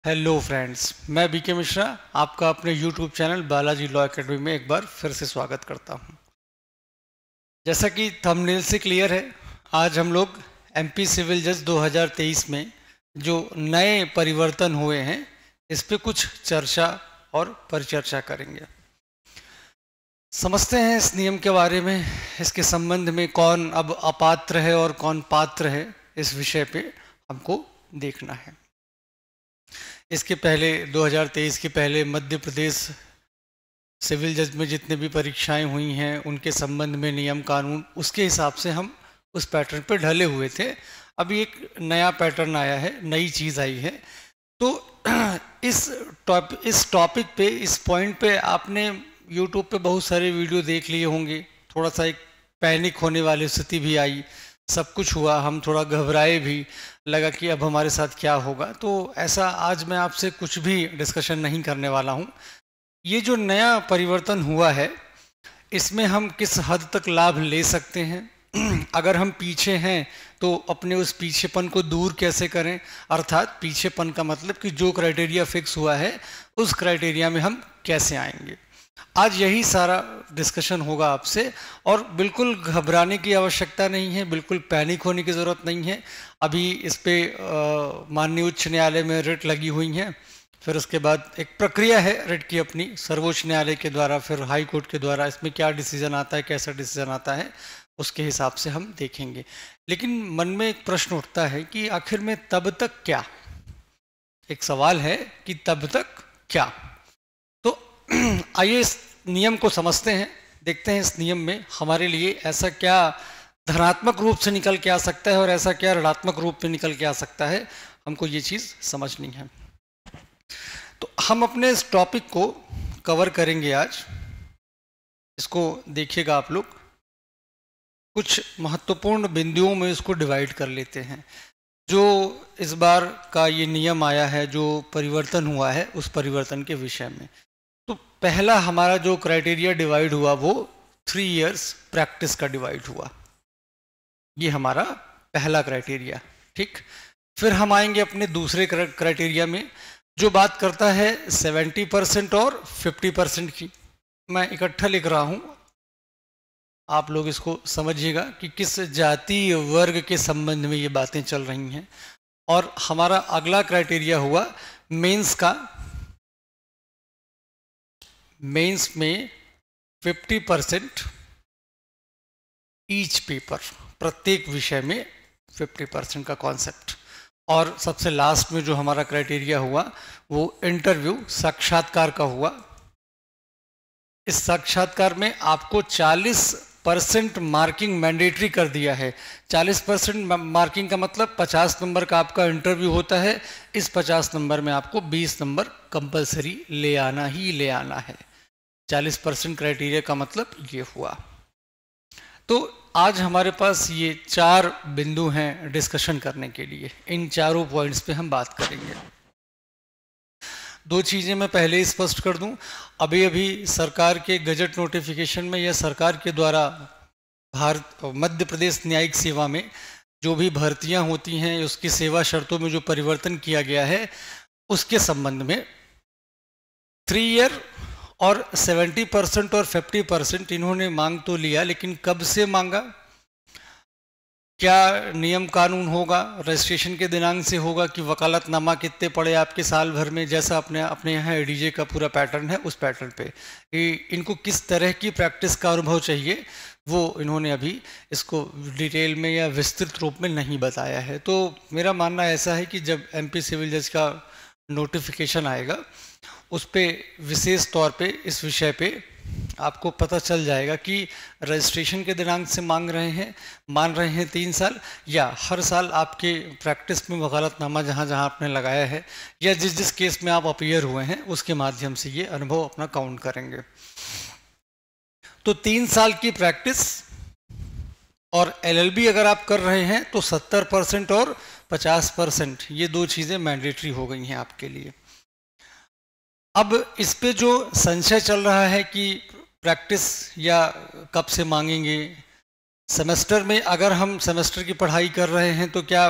Hello friends, मैं BK Mishra आपका अपने YouTube channel Balaji law academy में एक बार फिर से स्वागत करता हूं। जैसा कि थंबनेल से क्लियर है, आज हम लोग एमपी सिविल जज 2023 में जो नए परिवर्तन हुए हैं इस पे कुछ चर्चा और परिचर्चा करेंगे। समझते हैं इस नियम के बारे में, इसके संबंध में कौन अब अपात्र है और कौन पात्र है, इस विषय पे हमको देखना है। इसके पहले 2023 के पहले मध्य प्रदेश सिविल जज में जितने भी परीक्षाएं हुई हैं उनके संबंध में नियम कानून उसके हिसाब से हम उस पैटर्न पर ढले हुए थे। अभी एक नया पैटर्न आया है, नई चीज़ आई है। तो इस टॉपिक पे, इस पॉइंट पे आपने यूट्यूब पे बहुत सारे वीडियो देख लिए होंगे। थोड़ा सा एक पैनिक होने वाली स्थिति भी आई, सब कुछ हुआ, हम थोड़ा घबराए भी, लगा कि अब हमारे साथ क्या होगा। तो ऐसा आज मैं आपसे कुछ भी डिस्कशन नहीं करने वाला हूँ। ये जो नया परिवर्तन हुआ है इसमें हम किस हद तक लाभ ले सकते हैं, अगर हम पीछे हैं तो अपने उस पीछेपन को दूर कैसे करें, अर्थात पीछेपन का मतलब कि जो क्राइटेरिया फिक्स हुआ है उस क्राइटेरिया में हम कैसे आएंगे। आज यही सारा डिस्कशन होगा आपसे, और बिल्कुल घबराने की आवश्यकता नहीं है, बिल्कुल पैनिक होने की ज़रूरत नहीं है। अभी इस पे माननीय उच्च न्यायालय में रिट लगी हुई हैं, फिर उसके बाद एक प्रक्रिया है रिट की अपनी, सर्वोच्च न्यायालय के द्वारा, फिर हाई कोर्ट के द्वारा। इसमें क्या डिसीजन आता है, कैसा डिसीजन आता है, उसके हिसाब से हम देखेंगे। लेकिन मन में एक प्रश्न उठता है कि आखिर में तब तक क्या, एक सवाल है कि तब तक क्या। तो आइए इस नियम को समझते हैं, देखते हैं इस नियम में हमारे लिए ऐसा क्या धनात्मक रूप से निकल के आ सकता है और ऐसा क्या ऋणात्मक रूप में निकल के आ सकता है। हमको ये चीज़ समझनी है। तो हम अपने इस टॉपिक को कवर करेंगे आज। इसको देखिएगा आप लोग, कुछ महत्वपूर्ण बिंदुओं में इसको डिवाइड कर लेते हैं। जो इस बार का ये नियम आया है, जो परिवर्तन हुआ है, उस परिवर्तन के विषय में। तो पहला हमारा जो क्राइटेरिया डिवाइड हुआ वो 3 इयर्स प्रैक्टिस का डिवाइड हुआ। ये हमारा पहला क्राइटेरिया, ठीक। फिर हम आएंगे अपने दूसरे क्राइटेरिया में, जो बात करता है 70% और 50% की। मैं इकट्ठा लिख रहा हूं, आप लोग इसको समझिएगा कि किस जाति वर्ग के संबंध में ये बातें चल रही हैं। और हमारा अगला क्राइटेरिया हुआ मेंस का। मेंस में 50% ईच पेपर, प्रत्येक विषय में 50% का कॉन्सेप्ट। और सबसे लास्ट में जो हमारा क्राइटेरिया हुआ वो इंटरव्यू, साक्षात्कार का हुआ। इस साक्षात्कार में आपको 40% मार्किंग मैंडेटरी कर दिया है। 40% मार्किंग का मतलब 50 नंबर का आपका इंटरव्यू होता है। इस 50 नंबर में आपको 20 नंबर कंपलसरी ले आना ही ले आना है। 40% क्राइटेरिया का मतलब ये हुआ। तो आज हमारे पास ये 4 बिंदु हैं डिस्कशन करने के लिए। इन चारों पॉइंट्स पे हम बात करेंगे। 2 चीज़ें मैं पहले ही स्पष्ट कर दूं। अभी अभी सरकार के गजट नोटिफिकेशन में या सरकार के द्वारा मध्य प्रदेश न्यायिक सेवा में जो भी भर्तियां होती हैं, उसकी सेवा शर्तों में जो परिवर्तन किया गया है उसके संबंध में 3 ईयर और 70% और 50% इन्होंने मांग तो लिया, लेकिन कब से मांगा, क्या नियम कानून होगा, रजिस्ट्रेशन के दिनांक से होगा, कि वकालतनामा कितने पड़े आपके साल भर में, जैसा अपने यहाँ एडीजे का पूरा पैटर्न है उस पैटर्न पे इनको किस तरह की प्रैक्टिस का अनुभव चाहिए, वो इन्होंने अभी इसको डिटेल में या विस्तृत रूप में नहीं बताया है। तो मेरा मानना ऐसा है कि जब एमपी सिविल जज का नोटिफिकेशन आएगा उस पर विशेष तौर पे इस विषय पे आपको पता चल जाएगा कि रजिस्ट्रेशन के दिनांक से मान रहे हैं 3 साल, या हर साल आपके प्रैक्टिस में वकालतनामा जहाँ जहाँ आपने लगाया है या जिस जिस केस में आप अपीयर हुए हैं उसके माध्यम से ये अनुभव अपना काउंट करेंगे। तो 3 साल की प्रैक्टिस और एलएलबी अगर आप कर रहे हैं तो 70% और 50%, ये 2 चीज़ें मैंडेटरी हो गई हैं आपके लिए। अब इस पे जो संशय चल रहा है कि प्रैक्टिस या कब से मांगेंगे, सेमेस्टर में अगर हम सेमेस्टर की पढ़ाई कर रहे हैं तो क्या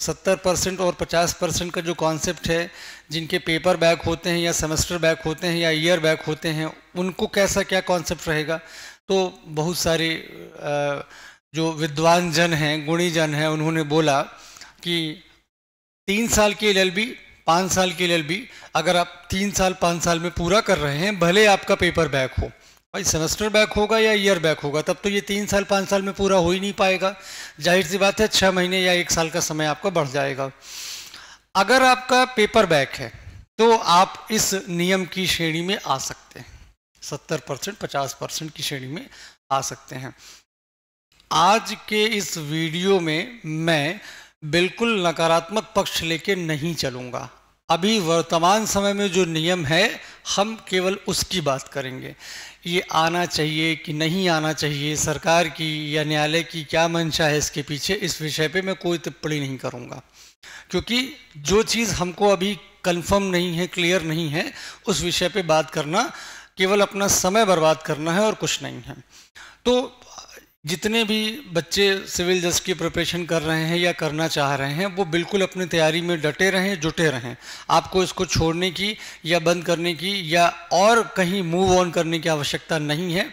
70% और 50% का जो कॉन्सेप्ट है, जिनके पेपर बैक होते हैं या सेमेस्टर बैक होते हैं या ईयर बैक होते हैं, उनको कैसा क्या कॉन्सेप्ट रहेगा। तो बहुत सारे जो विद्वान जन हैं, गुणी जन हैं, उन्होंने बोला कि 3 साल की LLB, 5 साल की LLB अगर आप 3 साल 5 साल में पूरा कर रहे हैं, भले आपका पेपर बैक हो, भाई सेमेस्टर बैक होगा या ईयर बैक होगा, तब तो ये 3 साल 5 साल में पूरा हो ही नहीं पाएगा। जाहिर सी बात है 6 महीने या 1 साल का समय आपका बढ़ जाएगा। अगर आपका पेपर बैक है तो आप इस नियम की श्रेणी में आ सकते हैं, 70% 50% की श्रेणी में आ सकते हैं। आज के इस वीडियो में मैं बिल्कुल नकारात्मक पक्ष लेके नहीं चलूँगा। अभी वर्तमान समय में जो नियम है हम केवल उसकी बात करेंगे। ये आना चाहिए कि नहीं आना चाहिए, सरकार की या न्यायालय की क्या मंशा है इसके पीछे, इस विषय पे मैं कोई टिप्पणी नहीं करूँगा, क्योंकि जो चीज़ हमको अभी कंफर्म नहीं है, क्लियर नहीं है, उस विषय पे बात करना केवल अपना समय बर्बाद करना है और कुछ नहीं है। तो जितने भी बच्चे सिविल जज की प्रिपरेशन कर रहे हैं या करना चाह रहे हैं, वो बिल्कुल अपनी तैयारी में डटे रहें, जुटे रहें। आपको इसको छोड़ने की या बंद करने की या और कहीं मूव ऑन करने की आवश्यकता नहीं है।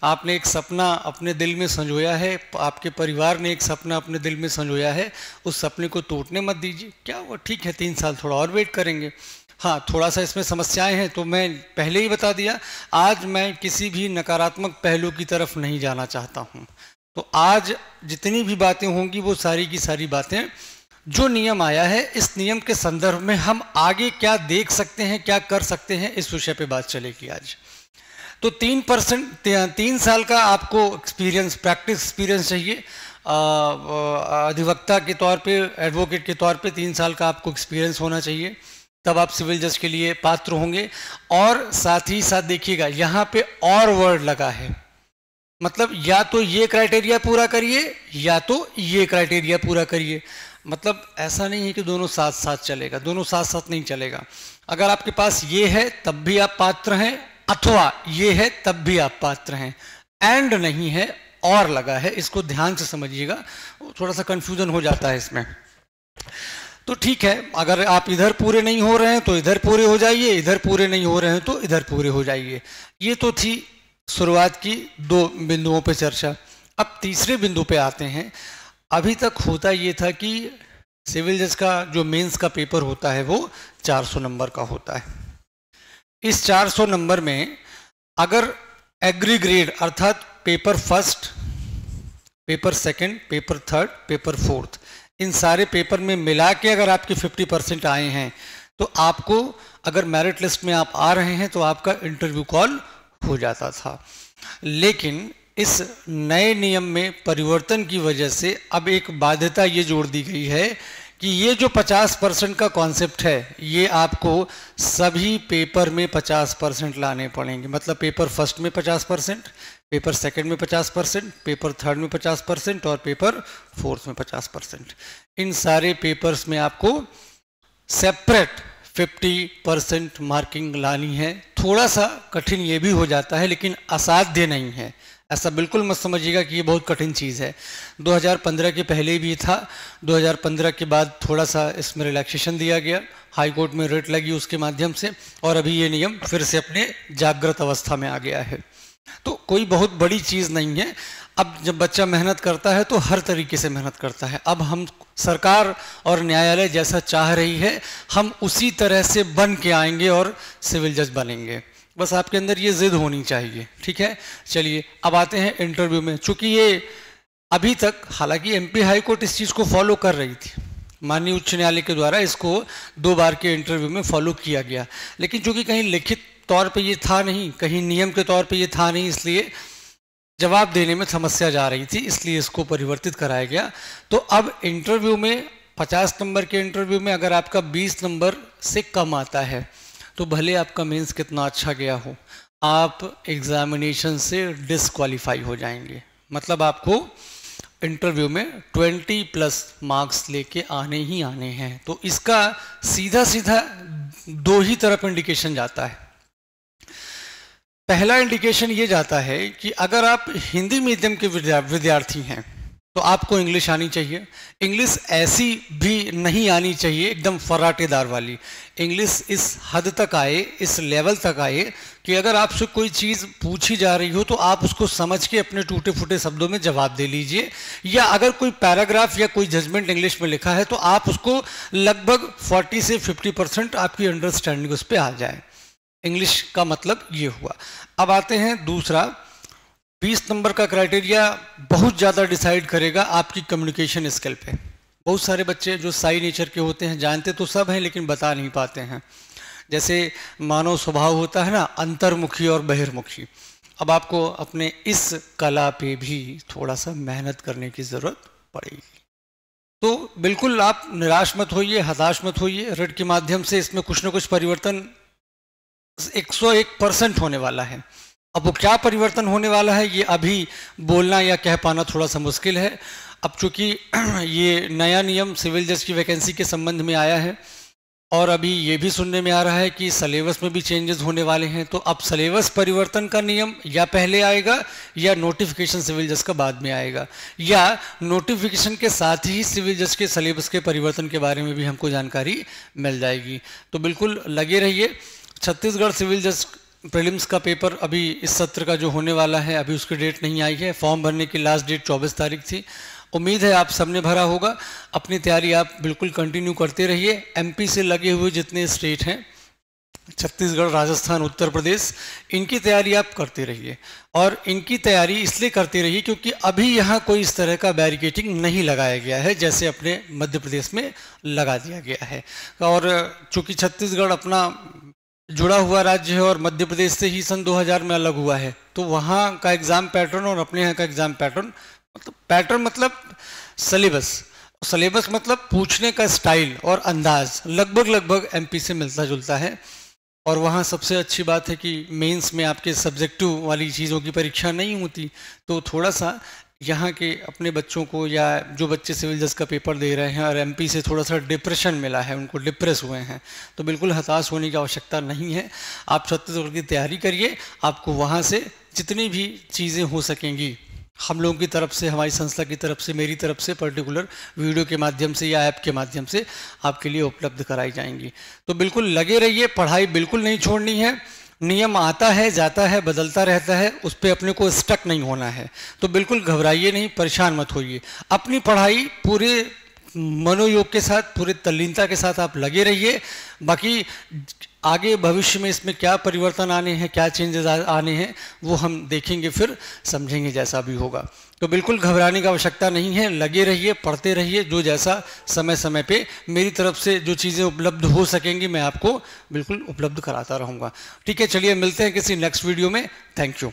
आपने एक सपना अपने दिल में संजोया है, आपके परिवार ने एक सपना अपने दिल में संजोया है, उस सपने को टूटने मत दीजिए। क्या वो ठीक है, 3 साल थोड़ा और वेट करेंगे। हाँ, थोड़ा सा इसमें समस्याएं हैं, तो मैं पहले ही बता दिया, आज मैं किसी भी नकारात्मक पहलू की तरफ नहीं जाना चाहता हूँ। तो आज जितनी भी बातें होंगी वो सारी की सारी बातें, जो नियम आया है इस नियम के संदर्भ में हम आगे क्या देख सकते हैं, क्या कर सकते हैं, इस विषय पे बात चलेगी आज। तो 3 साल का आपको एक्सपीरियंस, प्रैक्टिस एक्सपीरियंस चाहिए। अधिवक्ता के तौर पे, एडवोकेट के तौर पे 3 साल का आपको एक्सपीरियंस होना चाहिए, तब आप सिविल जज के लिए पात्र होंगे। और साथ ही साथ देखिएगा, यहाँ पे और वर्ड लगा है, मतलब या तो ये क्राइटेरिया पूरा करिए या तो ये क्राइटेरिया पूरा करिए। मतलब ऐसा नहीं है कि दोनों साथ साथ चलेगा, दोनों साथ साथ नहीं चलेगा। अगर आपके पास ये है तब भी आप पात्र हैं, अथवा ये है तब भी आप पात्र हैं। एंड नहीं है, और लगा है, इसको ध्यान से समझिएगा, थोड़ा सा कंफ्यूजन हो जाता है इसमें। तो ठीक है, अगर आप इधर पूरे नहीं हो रहे हैं तो इधर पूरे हो जाइए, इधर पूरे नहीं हो रहे हैं तो इधर पूरे हो जाइए। ये तो थी शुरुआत की 2 बिंदुओं पे चर्चा। अब तीसरे बिंदु पे आते हैं। अभी तक होता ये था कि सिविल जज का जो मेंस का पेपर होता है वो 400 नंबर का होता है। इस 400 नंबर में अगर एग्री ग्रेड अर्थात paper first, paper second, paper third, paper fourth, इन सारे पेपर में मिला के अगर आपके 50% आए हैं तो आपको, अगर मेरिट लिस्ट में आप आ रहे हैं तो आपका इंटरव्यू कॉल हो जाता था। लेकिन इस नए नियम में परिवर्तन की वजह से अब एक बाध्यता ये जोड़ दी गई है कि ये जो 50% का कॉन्सेप्ट है, ये आपको सभी पेपर में 50% लाने पड़ेंगे। मतलब पेपर फर्स्ट में 50%, पेपर सेकंड में 50%, पेपर थर्ड में 50% और पेपर फोर्थ में 50%। इन सारे पेपर्स में आपको सेपरेट 50% मार्किंग लानी है। थोड़ा सा कठिन ये भी हो जाता है, लेकिन असाध्य नहीं है। ऐसा बिल्कुल मत समझिएगा कि ये बहुत कठिन चीज़ है। 2015 के पहले भी था, 2015 के बाद थोड़ा सा इसमें रिलैक्सेशन दिया गया, हाई कोर्ट में रिट लगी उसके माध्यम से, और अभी ये नियम फिर से अपने जागृत अवस्था में आ गया है। तो कोई बहुत बड़ी चीज़ नहीं है। अब जब बच्चा मेहनत करता है तो हर तरीके से मेहनत करता है। अब हम, सरकार और न्यायालय जैसा चाह रही है, हम उसी तरह से बन के आएंगे और सिविल जज बनेंगे। बस आपके अंदर ये जिद होनी चाहिए, ठीक है। चलिए अब आते हैं इंटरव्यू में। चूंकि ये अभी तक, हालांकि एमपी हाई कोर्ट इस चीज़ को फॉलो कर रही थी, माननीय उच्च न्यायालय के द्वारा इसको 2 बार के इंटरव्यू में फॉलो किया गया, लेकिन चूंकि कहीं लिखित तौर पे ये था नहीं, कहीं नियम के तौर पे ये था नहीं, इसलिए जवाब देने में समस्या जा रही थी, इसलिए इसको परिवर्तित कराया गया। तो अब इंटरव्यू में 50 नंबर के इंटरव्यू में अगर आपका 20 नंबर से कम आता है तो भले आपका मेंस कितना अच्छा गया हो, आप एग्जामिनेशन से डिसक्वालीफाई हो जाएंगे। मतलब आपको इंटरव्यू में 20+ मार्क्स लेके आने ही आने हैं। तो इसका सीधा सीधा 2 ही तरफ इंडिकेशन जाता है। पहला इंडिकेशन ये जाता है कि अगर आप हिंदी मीडियम के विद्यार्थी हैं तो आपको इंग्लिश आनी चाहिए। इंग्लिश ऐसी भी नहीं आनी चाहिए एकदम फर्राटेदार वाली। इंग्लिश इस हद तक आए, इस लेवल तक आए कि अगर आपसे कोई चीज़ पूछी जा रही हो तो आप उसको समझ के अपने टूटे फूटे शब्दों में जवाब दे लीजिए, या अगर कोई पैराग्राफ या कोई जजमेंट इंग्लिश में लिखा है तो आप उसको लगभग 40 से 50% आपकी अंडरस्टैंडिंग उस पर आ जाए। इंग्लिश का मतलब ये हुआ। अब आते हैं दूसरा, 20 नंबर का क्राइटेरिया बहुत ज़्यादा डिसाइड करेगा आपकी कम्युनिकेशन स्किल पे। बहुत सारे बच्चे जो साई नेचर के होते हैं, जानते तो सब हैं लेकिन बता नहीं पाते हैं। जैसे मानव स्वभाव होता है ना, अंतर्मुखी और बहिर्मुखी। अब आपको अपने इस कला पे भी थोड़ा सा मेहनत करने की ज़रूरत पड़ेगी। तो बिल्कुल आप निराश मत होइए, हताश मत होइए। ऋण के माध्यम से इसमें कुछ ना कुछ परिवर्तन 101% होने वाला है। अब वो क्या परिवर्तन होने वाला है ये अभी बोलना या कह पाना थोड़ा सा मुश्किल है। अब चूंकि ये नया नियम सिविल जज की वैकेंसी के संबंध में आया है और अभी ये भी सुनने में आ रहा है कि सिलेबस में भी चेंजेस होने वाले हैं, तो अब सिलेबस परिवर्तन का नियम या पहले आएगा या नोटिफिकेशन सिविल जज का बाद में आएगा, या नोटिफिकेशन के साथ ही सिविल जज के सिलेबस के परिवर्तन के बारे में भी हमको जानकारी मिल जाएगी। तो बिल्कुल लगे रहिए। छत्तीसगढ़ सिविल जज प्रीलिम्स का पेपर अभी इस सत्र का जो होने वाला है, अभी उसकी डेट नहीं आई है। फॉर्म भरने की लास्ट डेट 24 तारीख थी। उम्मीद है आप सबने भरा होगा। अपनी तैयारी आप बिल्कुल कंटिन्यू करते रहिए। एमपी से लगे हुए जितने स्टेट हैं, छत्तीसगढ़, राजस्थान, उत्तर प्रदेश, इनकी तैयारी आप करते रहिए। और इनकी तैयारी इसलिए करते रहिए क्योंकि अभी यहाँ कोई इस तरह का बैरिकेटिंग नहीं लगाया गया है जैसे अपने मध्य प्रदेश में लगा दिया गया है। और चूँकि छत्तीसगढ़ अपना जुड़ा हुआ राज्य है और मध्य प्रदेश से ही सन 2000 में अलग हुआ है, तो वहाँ का एग्ज़ाम पैटर्न और अपने यहाँ का एग्ज़ाम पैटर्न, मतलब पैटर्न मतलब सिलेबस, सिलेबस मतलब पूछने का स्टाइल और अंदाज लगभग एमपी से मिलता जुलता है। और वहाँ सबसे अच्छी बात है कि मेंस में आपके सब्जेक्टिव वाली चीज़ों की परीक्षा नहीं होती, तो थोड़ा सा यहाँ के अपने बच्चों को या जो बच्चे सिविल जज का पेपर दे रहे हैं और एमपी से थोड़ा सा डिप्रेशन मिला है, उनको डिप्रेस हुए हैं, तो बिल्कुल हताश होने की आवश्यकता नहीं है। आप छत्तीसगढ़ की तैयारी करिए। आपको वहाँ से जितनी भी चीज़ें हो सकेंगी हम लोगों की तरफ से, हमारी संस्था की तरफ से, मेरी तरफ से पर्टिकुलर वीडियो के माध्यम से या ऐप के माध्यम से आपके लिए उपलब्ध कराई जाएंगी। तो बिल्कुल लगे रहिए, पढ़ाई बिल्कुल नहीं छोड़नी है। नियम आता है, जाता है, बदलता रहता है, उस पर अपने को स्टक नहीं होना है। तो बिल्कुल घबराइए नहीं, परेशान मत होइए। अपनी पढ़ाई पूरे मनोयोग के साथ, पूरे तल्लीनता के साथ आप लगे रहिए। बाकी आगे भविष्य में इसमें क्या परिवर्तन आने हैं, क्या चेंजेस आने हैं, वो हम देखेंगे, फिर समझेंगे जैसा भी होगा। तो बिल्कुल घबराने की आवश्यकता नहीं है। लगे रहिए, पढ़ते रहिए। जो जैसा समय समय पे मेरी तरफ से जो चीज़ें उपलब्ध हो सकेंगी मैं आपको बिल्कुल उपलब्ध कराता रहूँगा। ठीक है, चलिए मिलते हैं किसी नेक्स्ट वीडियो में। Thank you.